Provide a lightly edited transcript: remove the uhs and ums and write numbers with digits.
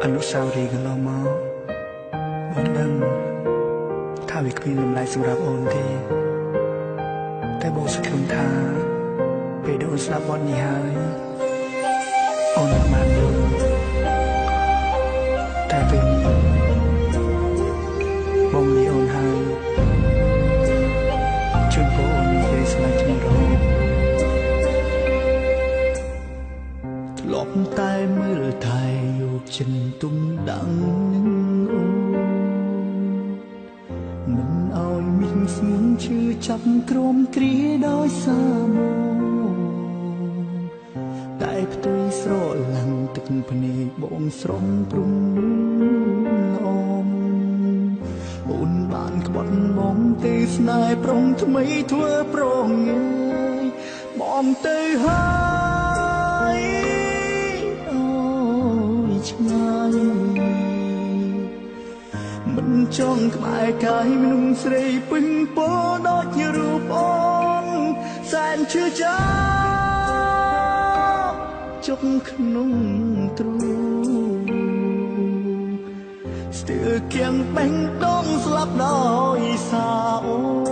អនុស្សាវរីយ៍កន្លងមកអូនដឹងថាវាគ្មានតម្លៃសម្រាប់អូនទេតែបងសង្ឃឹមថាពេលដែលអូនស្ដាប់បទនេះហើយអូននឹងបានយល់តែពេលនេះបងនិយាយអូនហើយជូនបងអូននិយាយស្លាញ់គ្នារហូតធ្លាប់តែមើលថែយកចិនទុំដាំងនឹងអូនមិនឲ្យមានស្ងួនឈឺចាប់ក្រមគ្រាដោយសារមកតែផ្ទុយស្រឡាំងទឹកភ្នែកបងស្រងព្រំអូនអូនបានក្បត់បងទេស្នេហ៍ប្រុងថ្មីធ្វើប្រងងាយបងទៅហើយអូយឆ្ងាយមិនចង់ក្បែរកាយមនុស្សស្រីពេញពោដូចជារូបអូនសែនឈឺចាប់ជុកក្នុងទ្រូងស្ទើរគៀងបេះដូងស្លាប់ដោយសារអូ